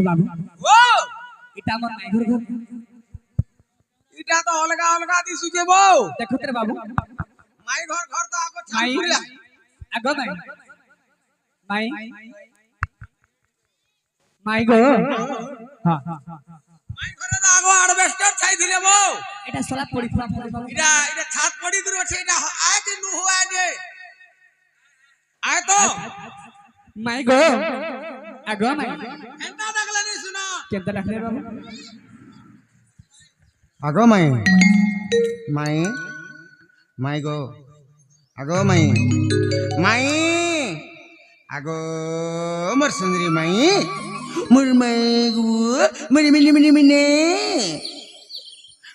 বাবু ও এটা আমার মাইঘর ঘর এটা তো অলগা অলগা দিছু যে বউ দেখো রে বাবু মাই ঘর ঘর তো আগো মাই ছাড়ুলা আগো মাই মাই গো হ্যাঁ মাই ঘরে তো আগো অ্যাডভেস্টার ছাই দিলে বউ এটা সলা পড়ি ফলা বাবু এটা ছাদ পড়ি দূর আছে এটা আয় কি নু হুয়া যে আয় তো মাই গো আগো মাই এন্তা দেখলে নি শুনো কেনটা রাখলে বাবু আগো মাই মাই মাই গো আগো মাই মাই আগো মোর সুন্দরী মাই মোর মাই গো মনে মনে মনে মনে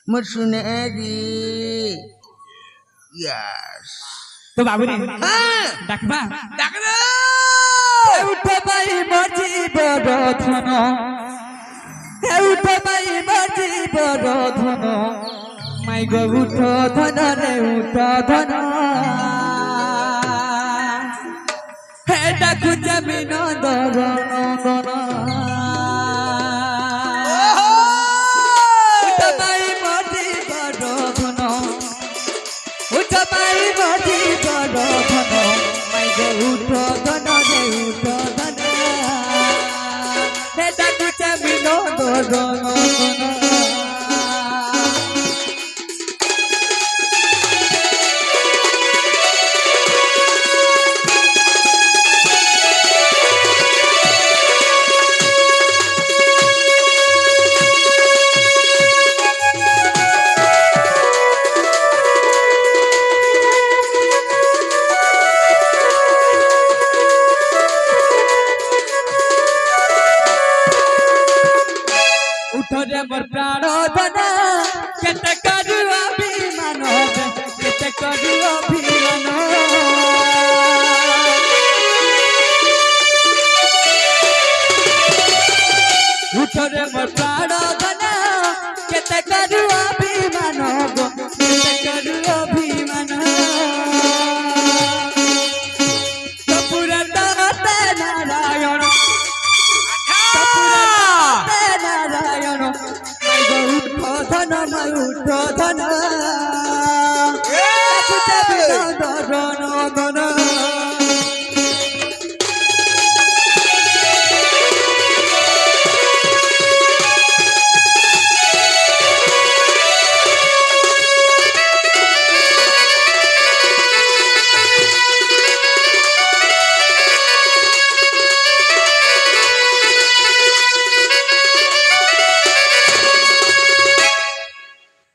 মোর সোনারি ইয়াস তো বাবু রে হ্যাঁ ডাকবা ডাক রে উঠে মাই মজি বড় ধন উঠে মাই মজি বড় ধন মাই গো উঠ ধন রে উঠ ধন হে ডাকু যাবি নন্দন নন্দন উঠে মাই মজি বড় ধন উঠে মাই মজি বড় ধন মাই গো উঠ ধন রে উঠ ধন হে ডাকু যাবি নন্দন উঠরে মোর প্রাণ ধন কেতে করু অভিমান কেতে করু অভিমান উঠরে মোর প্রাণ ধন কেতে করু অভিমান কেতে করু অভিমান কপুরে তাতে নারায়ণ নারায়ণ মাই গো উঠ ধন মাই উঠ ধন ধন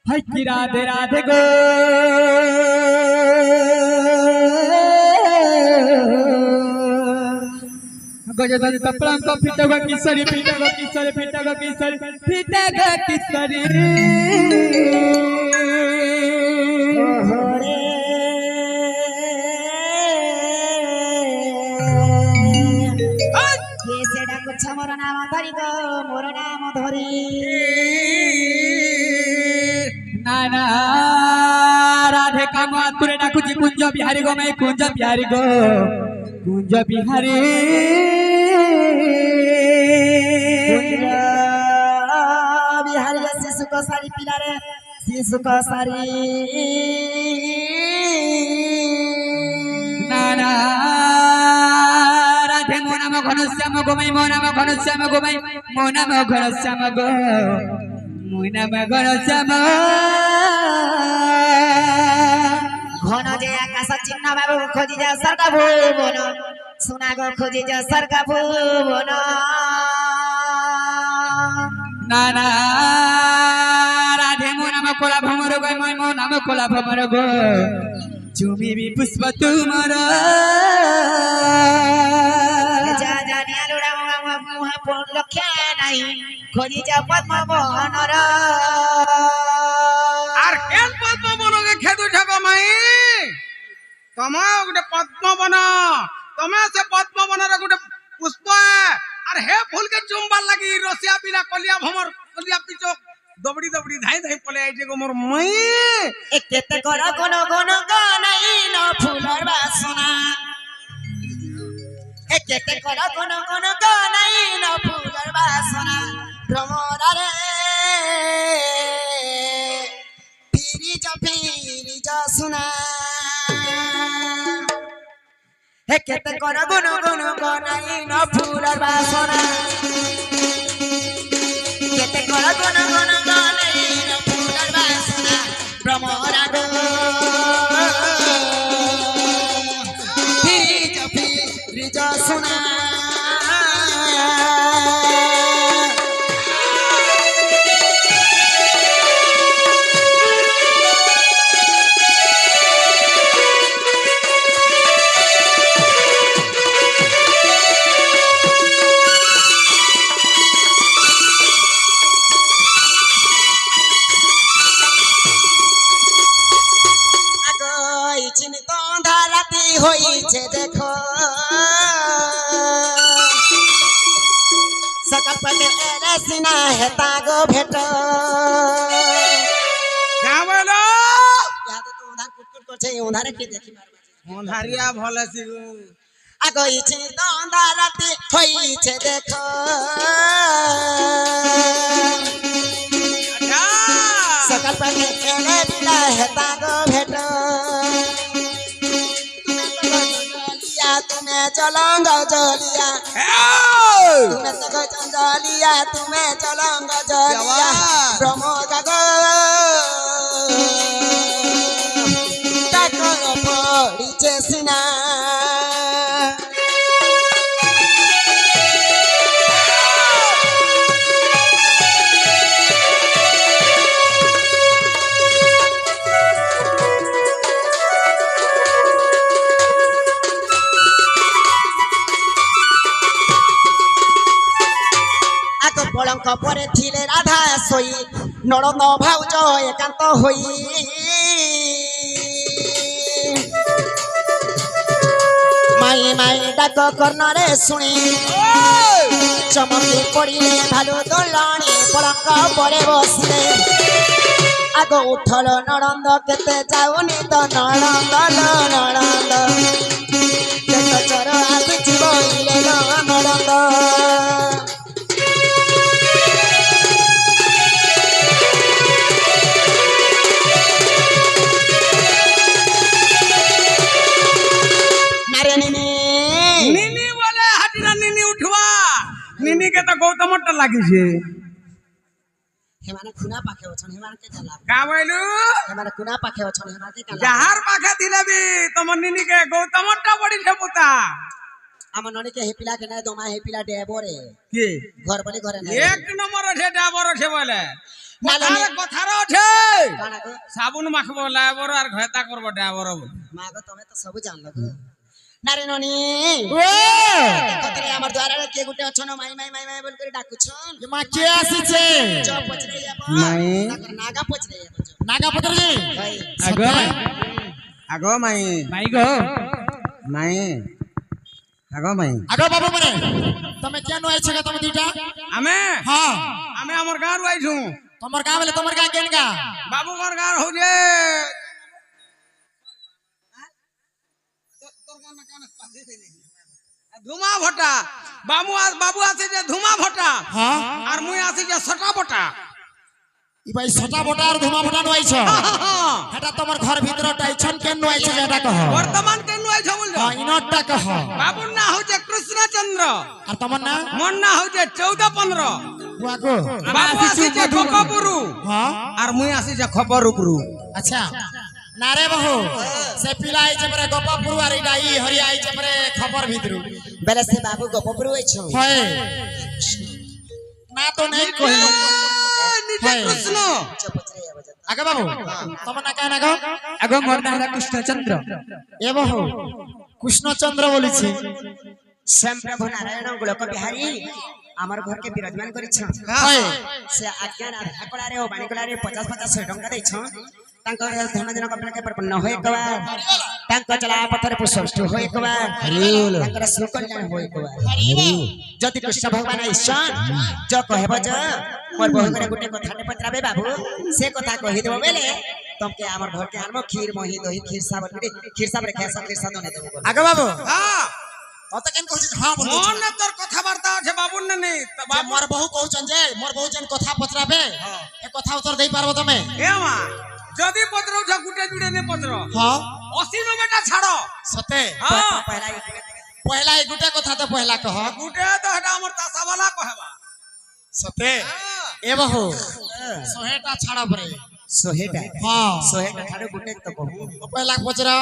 হাই কি রাধে রাধে গো গজদান তপলাম তো ফিটাগো কিশোরী ফিটাগো কিশোরী ফিটাগো কিশোরী ফিটাগো কিশোরী ওহরে কে সেটা কুচ্ছ মোর নাম ধরি গো মোর নাম ধরি না না রাধে কাম তুরে ডাকুছি কুঞ্জ বিহারী গো মাই কুঞ্জ বিহারী গো কুঞ্জ বিহারী বিহারি শিশু কসারি পিলারে শিশু কসারি না না রাধে মো নাম ঘনশ্যাম গো মাই মো নাম ঘনশ্যাম গো মাই মো নাম ঘনশ্যাম গো মো নাম ঘনশ্যাম ঘন যে আকাশ চিহ্ন বাবু খোঁজি যা সরকা ভুবন সোনা গো খোঁজি যা সরকা ভুবন না না রাধে মো নাম কোলা ভমর গো মই মো নাম কোলা ভমর গো চুমি বি পুষ্প তুমর যা জানি আলুড়া মুহা লক্ষ্য নাই খোঁজি যা পদ্ম বনর আর কেন পদ্মবনকে খেদু ঠাকো মাই তোমা গোটে পদ্মবন তুমি সে পদ্মবনর গোটে পুষ্প আর হে ফুলকে চুম্বার লাগি রসিয়া পিলা কলিয়া ভমর কলিয়া পিচক দবড়ি দবড়ি ধাই ধাই পলে আইছে গো মোর মাই এ কেতে করা কোন কোন গানাই না ফুলর বাসনা এ কেতে করা কোন কোন গানাই না ফুলর বাসনা ভ্রমরারে ফিরি যা শুনা হে কেতে কর গুন গুন গনাই ন ফুলার বাসনা কেতে কর গুন গুন গনাই ন ফুলার বাসনা ভ্রমরা গো ফিরি যা শুনা হইছে দেখো সকাল পালে এলে সিনা হেতা গো ভেট क्या बोलो ইয়াতে তো উধার কুটকুট করছে উধারে কি দেখি পারবা মন্ধারিয়া ভলে সিগু আগো ইছে দন্দা রাতে হইছে দেখো আচ্ছা সকাল পালে এলে সিনা হেতা গো ভেট तुम्हें चलंग जलिया तुम्हें तो जलिया तुम्हें चलंग जलिया ब्रह्म गगो ताको पड़ीचे सिना পলঙ্ক পরে ছিলে রাধা সই নরদ ভাউজ একান্ত হই মাই মাই ডাক কর্ণরে শুনি চমকি পড়িলে ভালো দোলনি পলঙ্ক পরে বসিলে আগ উঠল নরন্দ কেতে যাওনি তো নরন্দ নরন্দ কেত চর আসিছি বইলে নরন্দ নিনি বলে হাটিনা নিনি উঠবা নিনি কে তো গৌতমটা লাগিছে হেমানে খুনা পাখে অছন হেমানে কে জালা का बोलू হেমানে খুনা পাখে অছন হেমানে কে জালা যাহার পাখা দিলেবি তোমার নিনি কে গৌতমটা পড়িছে পুতা আমার ননিকে হেপিলা কে নাই দমা হেপিলা ডেবরে কি ঘর বলি ঘরে নাই এক নম্বর আছে ডাবর আছে বলে নালনি। কথার আছে কানা গো সাবুন মাখবো লাবর আর ঘেতা করবো ডাবর বলে মা গো তুমি তো সব জানলো গো নারে ননি কতরে আমার দ্বারে কে গুটে অছন মাই মাই মাই মাই বল করে ডাকুছন মা কে আসিছে চ পছরে যাবো মাই। নাগা পছরে যাবো নাগা পত্র জি ভাই আগো আগো মাই মাই গো মাই আগো মাই আগো বাবু মানে তুমি কেন আইছ গে তুমি দুইটা আমি হ্যাঁ আমি আমার গাঁ আইছু তোমার গাঁ বলে তোমার গাঁ কেন গা বাবুঘর গাঁ হচ্ছে ধুমা ভটা বাবু আছে যে ধুমা ভটা হ্যাঁ আর মুই আছে যে সটা ভটা ই ভাই ছটা বটা আর ধুমা বটা নইছ এটা তোমার ঘর ভিতর টাইছন কেন নইছ যেটা কহ বর্তমান কেন আইছ বলছো হ্যাঁ ইনটা কহ বাবুর না হচ্ছে কৃষ্ণচন্দ্র আর তোমার না মোর না হচ্ছে 14-15 বুয়াগো বাবু আছে যে খপরপুরু হ্যাঁ আর মুই আছে যে খপরপুরু আচ্ছা না রে বহু সে পিলা আইছে পরে গোপাপুর আর ইডাই হরি আইছে পরে খবর ভিতর বেলে সে বাবু গোপপুর হইছ হয় না তো নেই কহিল নিজে কৃষ্ণ চ পছরে যাবো আগে বাবু তোমার না কেন আগো আগো মোর না হলো কৃষ্ণচন্দ্র এ বহু কৃষ্ণচন্দ্র বলিছি শ্যাম প্রভু নারায়ণ গোলক বিহারী আমার ঘরকে বিরাজমান করিছ হয় সে আজ্ঞা রাধা কলারে ও বাণী কলারে 50-50 ଟଙ୍କା ଦେଇଛ ତାଙ୍କ ଧର୍ମଜନ କପିଳକେ ପ୍ରପନ୍ନ ହୋଇ କବା ତାଙ୍କ ଚଲା ପଥରେ ପୁଷ୍ପଷ୍ଟ ହୋଇ କବା ତାଙ୍କର ସୁକଲ୍ୟାଣ ହୋଇ କବା ଯଦି କୃଷ୍ଣ ଭଗବାନ ଈଶ୍ୱର ଯ କହିବ ଯ মোর বহুরে গোটে কথাটে পত্রাবে বাবু সে কথা কহি দেব বেলে তোমকে আমার ঘরকে আনবো ক্ষীর মহি দহি ক্ষীর সাবর ক্ষীর সাবরে খেসা ক্ষীর সাদনে দেব আগে বাবু হ্যাঁ ততে কেন কইছিস হ্যাঁ বল মনে তোর কথাবার্তা আছে বাবুর নেই তো বাবু মোর বহু কହୁছন যে মোর বহু যেন কথা পচরাবে এ কথা উত্তর দেই পারবো তুমি এ মা যদি পত্র উঠা গুটে জুড়ে নে পত্র হ্যাঁ 80 90টা ছাড়ো সতে হ্যাঁ পহলা এই গুটা কথা তো পহলা কহ গুটে তো এটা আমার তাসাবালা কহেবা সতে এ বহু 100টা ছাড়া পরে 100টা হ্যাঁ 100টা ঠারে গুটে তো কহু পহলা পচরা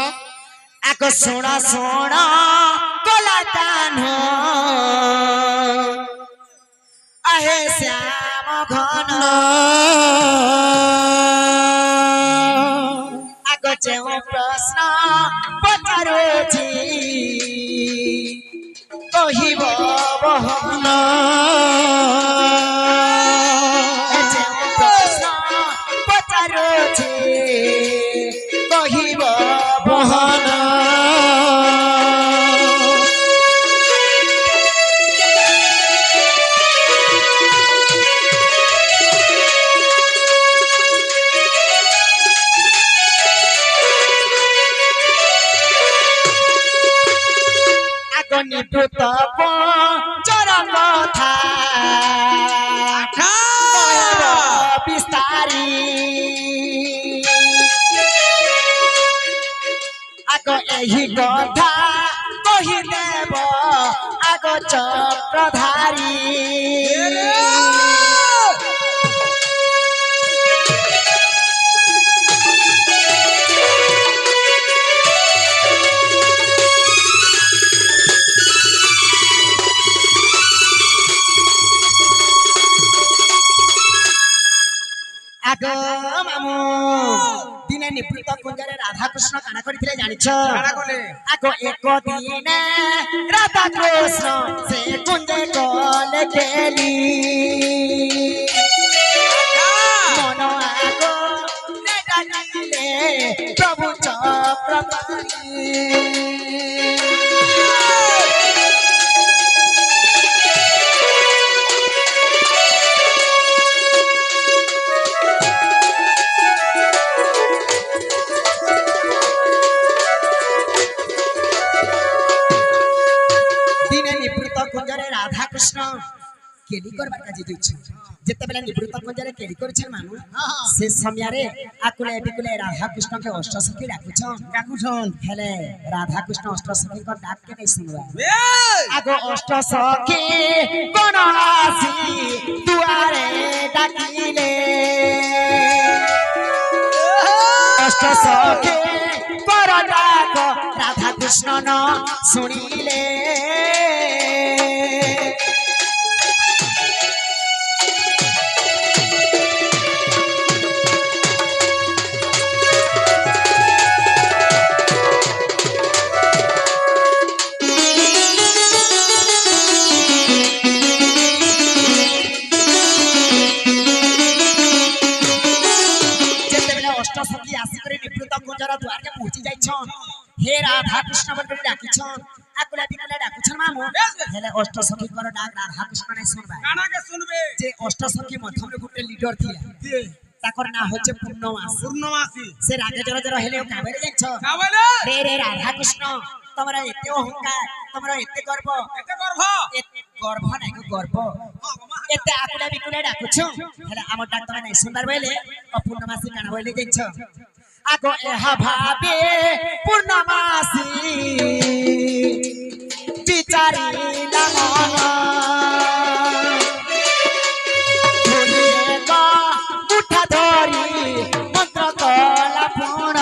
আগ সোনা সোনা কলা কানো আহে শ্যাম ঘন আগ যেও প্রশ্ন পচারুছি কহিব বহন যেও প্রশ্ন পচারুছি কহিব বহন নিভৃত চর কথা বিস্তারি আগ এই কথা কহিদেব আগ চক্রধারী আগ মামু দিনে নিবৃত কুঞ্জরে রাধা কৃষ্ণ কানা করিଥିଲେ জানিছ কানা কলে আগ এক দিনে রাধা কৃষ্ণ সে কুঞ্জে কলে খেলি মন আগ নে ডাকিলে প্রভু চক্রধারী রাধা কৃষ্ণ কেলি করবার কাজে যাইছে যেতেবেলে নিবৃত্ত কুঞ্জরে কেলি করছেন মানু সে সমୟରେ আকুলে বিকুলে রাধা কৃষ্ণকে অষ্টসখী ডাকুছন হেলে রাধা কৃষ্ণ অষ্টসখী को डाक के नहीं सुनवा आगो अष्टसखी कोन आसी दुआरे डाकिले अष्टसखी कर डाक राधा कृष्ण न सुनिले अष्टसखी आसिक निवृत्त कुंजर द्वार के पहुंची जाइछन हे राधा कृष्ण बोल डाकिछन आकुला बिकुला डाकुछन मामू हेले अष्टसखी कर डाक राधा कृष्ण नै सुनबा काना के सुनबे जे अष्टसखी मध्यम रे गुटे लीडर थिला ताकर ना होचे पूर्णमासी से रागे जरा जरा हेले काबेले जाइछ काबेले रे रे राधा कृष्ण तमरा एते अहंकार तमरा एते गर्व गर्व नै गर्व एते आकुला बिकुला डाकुछ हेले हम डाक तमे नै सुंदर बेले अपूर्णमासी काना बेले जाइछ आगो एहा भाबे पूर्णमासी विचारी लगन उठा धरी मंत्र कला पूर्ण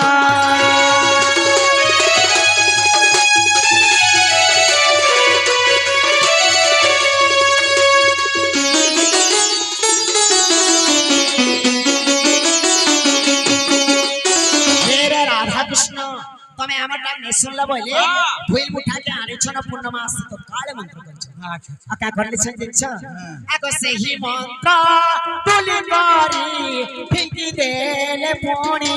राधा कृष्ण तमे हमर डाक नै सुनला बोले भूल उठा के आरे छन पूर्णमास तो काले मंत्र करछ अच्छा का करले छ दिन्छ आगो से ही मंत्र तुली करी फिंकी देले पोणी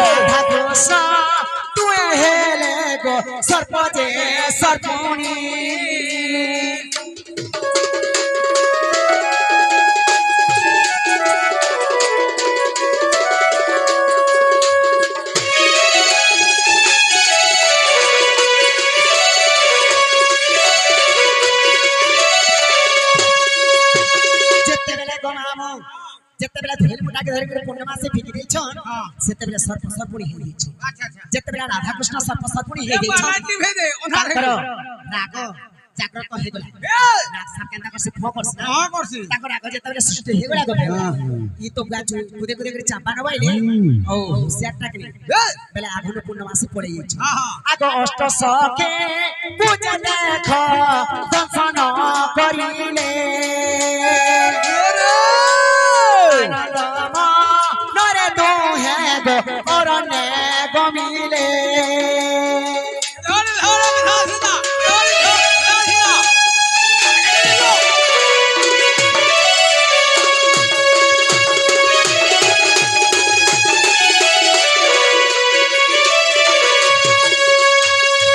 राधा कृष्ण तू हेले गो सर्प जे सर्पोणी हाँ। ସେତେବେଳେ ସର୍ପ ସର୍ପୁଣୀ ହେଇଯାଇଛି अच्छा अच्छा ଯେତେବେଳେ ରାଧାକୃଷ୍ଣ ସର୍ପ ସର୍ପୁଣୀ ए ହେଇଯାଇଛି बाला टिभे दे ओना रे ତାଙ୍କର ରାଗ ଜାଗ୍ରତ ହେଇଗଲା ए ସାପ କେନ୍ତା କରି ଫ କରସ हां करसी ତାଙ୍କ ରାଗ ଯେତେବେଳେ ସୃଷ୍ଟି ହେଇଗଲା ଗଲେ ଇ ତ ଗାଛୁ କୁଦେ କୁଦେ କରି ଚାପା ନବାଇଲେ ଓ ସେଟା କି ए ବେଲେ ଆଗୁନ ପୂର୍ଣ୍ଣମାସୀ ପଡି ଯାଇଛି हां हां ଆଗ ଅଷ୍ଟ ସଖେ ପୂଜା ଦେଖ ଦର୍ଶନ କରିଲେ ଆନନ୍ଦମ ନରେ ଦୁହେଁ ଗো অরণ্যে গমিলে धर धर विधासिता धर विधासिता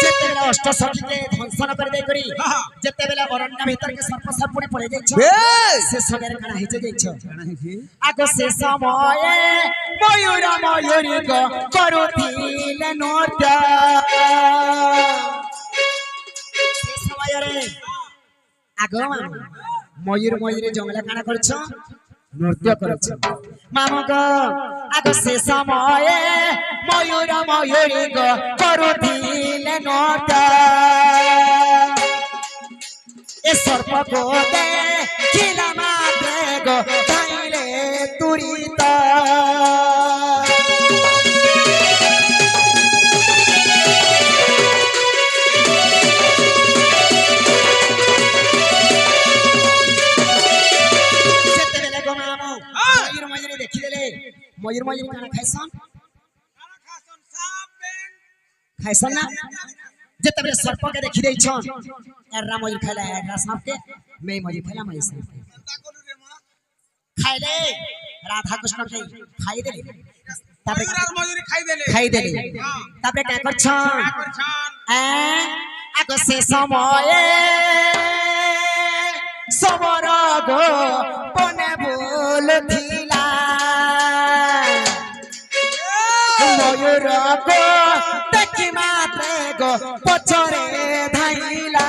ଯେତେବେଳେ ଅଷ୍ଟ ସଖୀକେ ଧ୍ୱଂସନ କରି ଦେଇ କରି ଯେତେବେଳେ ଅରଣ୍ୟ ଭିତରକେ ସର୍ପ ସର୍ପୁଣି ପଳେଇ ଯାଇଛ ସେ ସମୟରେ କାଣା ହେଇছে ଯାଇଛ ଆଗ ସେ ସମয়ে ମୟୂର ମୟୂରୀକ କରୁଥିଲେ ନୃତ୍ୟ ସେ ସମୟରେ ଆଗ ମୟୂର ମୟୂରୀ ଜଙ୍ଗଲେ କାଣା କରିଛ ନୃତ୍ୟ କରୁଛ ମାମୁକ ଆଗ ସେ ସମয়ে ମୟୂର ମୟୂରୀକ କରୁଥିଲେ ନୃତ୍ୟ ଏ ସର୍ପକୁ ଦେଖିଲା ମାତ୍ରେ ଗୋ ଧାଇଲେ ତୁରିତ ଯେତେବେଳେ ଗୋ ମାମୁ ମୟୂର ମୟୂରୀ ଦେଖିଦେଲେ ମୟୂର ମୟୂରୀ କାଣା ଖାଇସନ୍ खाना खासन साप बेंग ଖାଇସନ୍ ନା ଯେତେବେଳେ ସର୍ପକେ ଦେଖି ଦେଇଛନ୍ ଏରା ମୟୂର ଖାଇଲା ଏରା ସାପକେ ମେ ମୟୂର ଖାଇଲା ମୟୂର ସାପକେ चिंता करू रे मां ଖାଇଲେ ରାଧା କୃଷ୍ଣ କେ ଖାଇଦେଲେ ତାପରେ मयूर और मयूरी खाई देले ଖାଇଦେଲେ हां ତାପରେ କାଁ କରଛନ୍ क्या करछान আগ সে সময়ে সবর গো বনে বলছিলা ময়ূর গো দেখি মাত্রে গো পছরে ধাইলা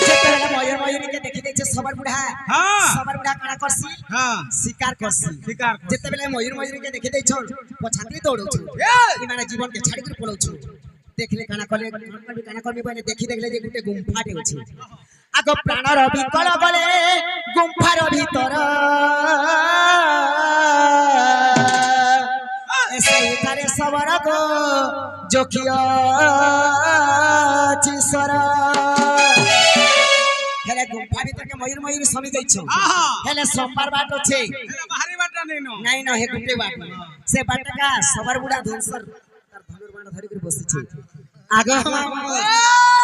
যেতেবেলে ময়ূর ময়ূরীকে দেখি দেখছে সবার বুড়া हां সবার বুড়া কাଣା করছি हां শিকার করছি शिकार कर যেতেবেলে ময়ূর ময়ূরীকে দেখি ଦେଇছ পছাতি দৌড়ছ ইমানে জীবনকে ছাড়ি করে পড়ছ দেখলে কানা কলে কানা করবি বলে দেখি দেখলে যে গুটে গুম্ফাটে আছে আগ প্রাণর বিকল গলে গুম্ফার ভিতর সেইখানে সবর গো জখিও চিসর হেলে গুম্ফা ভিতরকে ময়ূর ময়ূর সমি যাইছ आहा হেলে সোমবার বাট আছে एला बाहरी बाटा नहीं नो নাই না হে গুটে বাট সে বাটকা সবার বুড়া ধনসর তার ধনুর্বাণ ধরি করে বসেছে আগ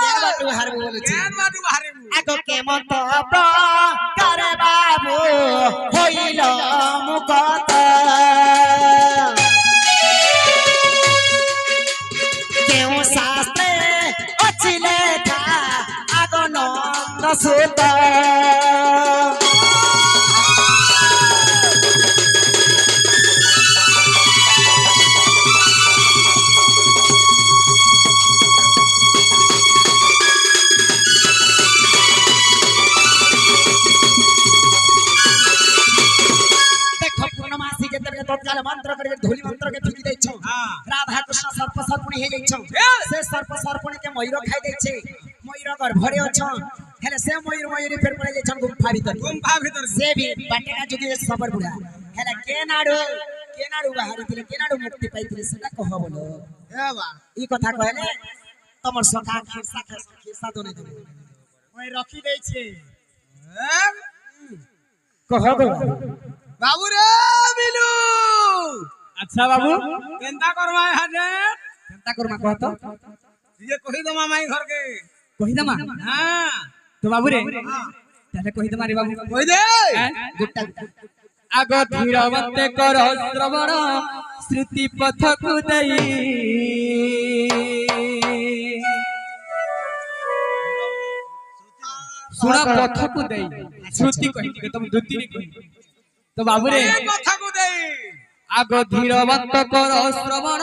কে বাটু হারবো বলেছে केन बाटू बाहरी मु আগ কেমন্ত প্রকার বাবু হইল মুকত কেউ শাস্ত্রে অছি লেখা আগ নন্দ সুত দেখ পূর্ণমাসী যেতেবেলে তৎকাল মন্ত্র করে ধূলি মন্ত্রকে ফিকি দেইছ हां রাধা কৃষ্ণ সর্প সর্পণী হয়ে যাইছ সে সর্প সর্পণীকে ময়ূর খাই দেইছে ময়ূর গর্ভরে অছ হেলে সে ময়ূর ময়ূরী ফের পড়ে যাইছন গুম্ফা ভিতর गुम्फा भीतर সে ভি বাটেকা যদি সবর বুড়া হেলে কে নাড়ু বাহারি দিলে কে নাড়ু মুক্তি পাইছিলে সেটা কহ বলো ए बा ই কথা কহলে তোমার সখা খিরসা দনে দেবে ओए रखी देई छे কহ গো बाबू रे बिलू अच्छा बाबू केनता करवा हाजे चिंता करमा कह तो ये कहि दमा माई घर के कहि दमा हां तो बाबू रे তাহলে কহি দমা রে বাবু কই দে গুট্টা আগ ধীরবন্তে কর শ্রবণ শ্রুতি পথকু দেই শুনা পথকু দেই শ্রুতি কহি তুমি দুতি রে কহি তো বাবু রে ए कथा को दे আগ ধীরবন্ত কর শ্রবণ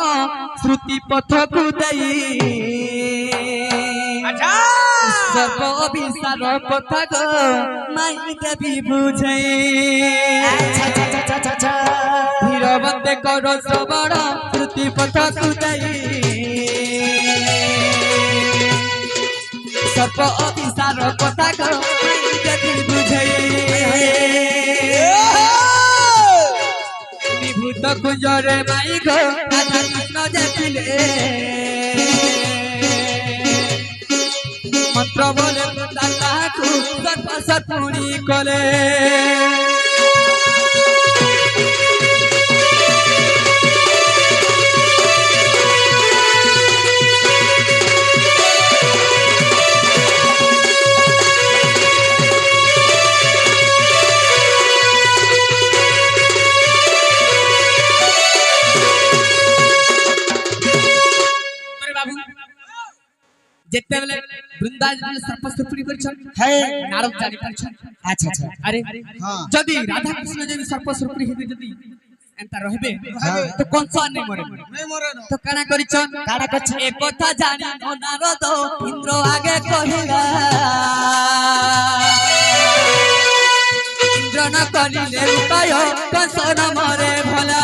শ্রুতি পথকু দেই আচ্ছা সর্ব অভিসার কথা গো মাই দেবী বুঝাই আচ্ছা আচ্ছা আচ্ছা আচ্ছা আচ্ছা ধীরবন্তে কর শ্রবণ শ্রুতি পথকু দেই সর্ব অভিসার কথা গো মাই দেবী বুঝাই বিভূত কুঞ্জরে মাই গো রাধা কৃষ্ণ দেখিলে মন্ত্র বলে তাহাকু সর্ব সর্পুণী কলে যেতেবেলে বৃন্দাবন সর্প সর্পুণী করেছেন হ্যাঁ নারদ জানি পারছেন আচ্ছা আচ্ছা আরে হ্যাঁ যদি রাধা কৃষ্ণ যদি সর্প সর্পুণী হেবে যদি এন্তা রহবে হ্যাঁ। তো কোন সন নেই মরে নেই মরে না তো কানা করিছন কাড়া করছে এ কথা জানি নারদ ইন্দ্র আগে কহিলা ইন্দ্র ন করিলে উপায় কংস ন মরে ভলা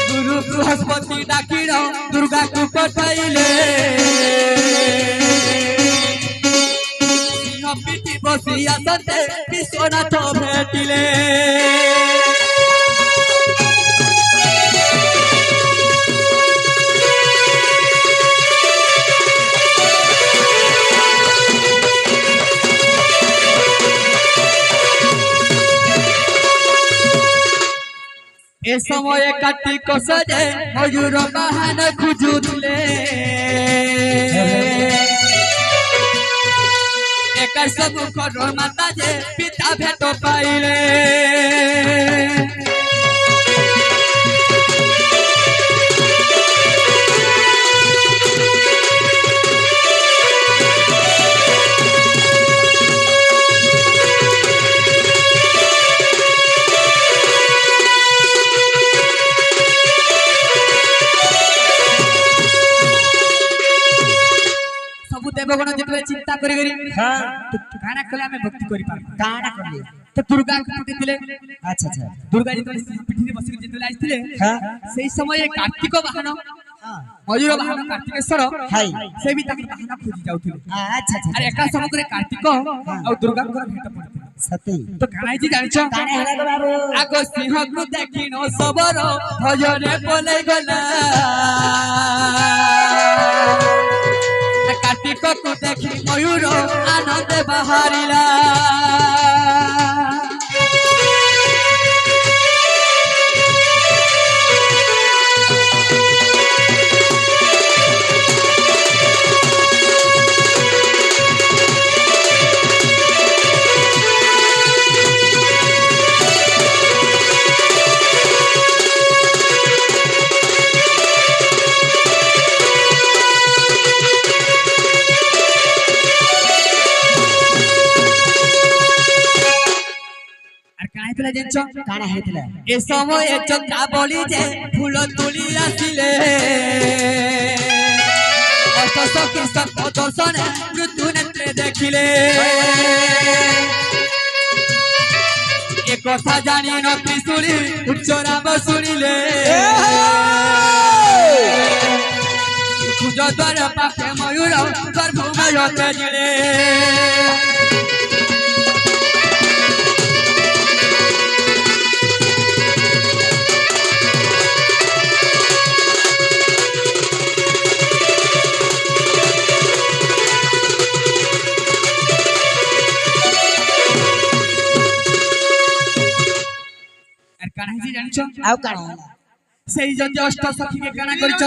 গুরু বৃহস্পতি ডাকিল দুর্গা কু পঠাইলে সিংহ পিঠি বসি আসতে বিশ্বনাথ ভেটিলে এ সময়ে কার্তিক সজে ময়ূর বাহন খুঁজুলে একার সবু কর মাতা যে পিতা ভেট পাইলে দেবগণ যেতে চিন্তা করি করি হ্যাঁ গানা কলে আমি ভক্তি করি পারব কাড়া করলি তো দুর্গা কুটি দিলে আচ্ছা আচ্ছা দুর্গা যেতে পিঠিরে বসি যেতে আসলে হ্যাঁ সেই সময়ে কার্তিক বাহন হ্যাঁ ময়ূর বাহন কার্তিকেশ্বর হাই সে বি তাকে বাহন খুঁজি যাউଥିଲେ আচ্ছা আচ্ছা আর একা সমগ্রে কার্তিক আর দুর্গাঙ্কর ভেট পড়িছিল সত্যি তো কানাইজি জানিছ কাড়া হেলা গো বাবু আগ সিংহকু দেখিন সবর ভজনে পলাই গলা কার্তিক কু দেখি ময়ূর আনন্দে বাহারিলা কাড়া হেতলা এ সময়ে চন্দ্রা বলি যে ফুল তুলি আসিলে অষ্টসখী সর্প দর্শনে মৃত্যু নেত্রে দেখিলে এ কথা জানি ন ত্রিশূলি উচ্চরাম শুনিলে পূজ দ্বার পাখে ময়ূর গর্ভময় তেজিলে কানাইজি জানিছ আউ কাড়া হেলা সেই জন্য অষ্ট সখী কে কানা করিছ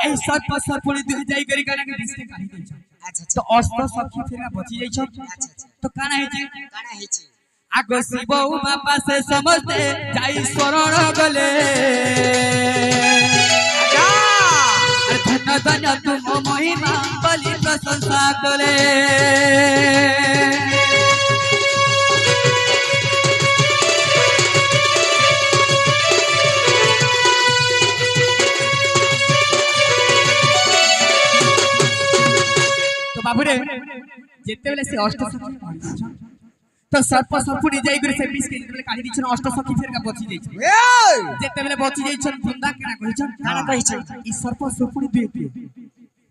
এই সর্প সর্পুণী দুই যাই করি কানা কে বিস্তে কাহি দিছ আচ্ছা তো আচ্ছা অষ্ট সখী ফেরা বচি যাইছ আচ্ছা আচ্ছা তো কানা হইছে কাড়া হেছি আগ শিব উমা পাশে সমস্তে যাই শরণ গলে আর ধন্য ধন্য তুম মহিমা বলি প্রশংসা কলে ପ୍ରଭୁରେ ଯେତେବେଳେ ସେ ଅଷ୍ଟ ସଖୀ ତ ସର୍ପ ସପୁଣି ଯାଇକରି ସେ ବିଷ ଯେତେବେଳେ କାଢି ଦେଇଛନ୍ ଅଷ୍ଟ ସଖୀ ଫେରକା ବଞ୍ଚି ଯାଇଛନ୍ ଯେତେବେଳେ ବଞ୍ଚି ଯାଇଛନ୍ ବୃନ୍ଦା କେଣା କହିଛନ୍ କାଣା କହିଛନ୍ ଇ ସର୍ପ ସପୁଣି ଦୁଏ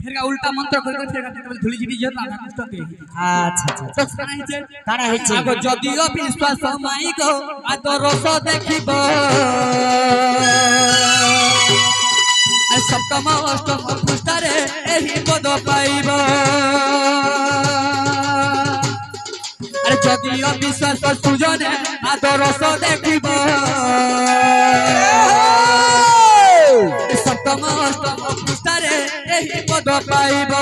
ଫେରକା ଉଲ୍ଟା ମନ୍ତ୍ର କରି ଫେରକା ଯେତେବେଳେ ଧୁଳି ଯିବି ଯେ ରାଧା କୃଷ୍ଣ ଦେ আচ্ছা আচ্ছা ତ କାଣା ହେଇଛେ কাଣା হইছে আগ যদিও বিশ্বাস মাইক আদর রস দেখিব আর সপ্তম অষ্টম পৃষ্ঠারে এই পদ পাইব আর যদিও বিশ্বাস সুজনে আদর রস দেখিব সপ্তম অষ্টম পৃষ্ঠারে এই পদ পাইব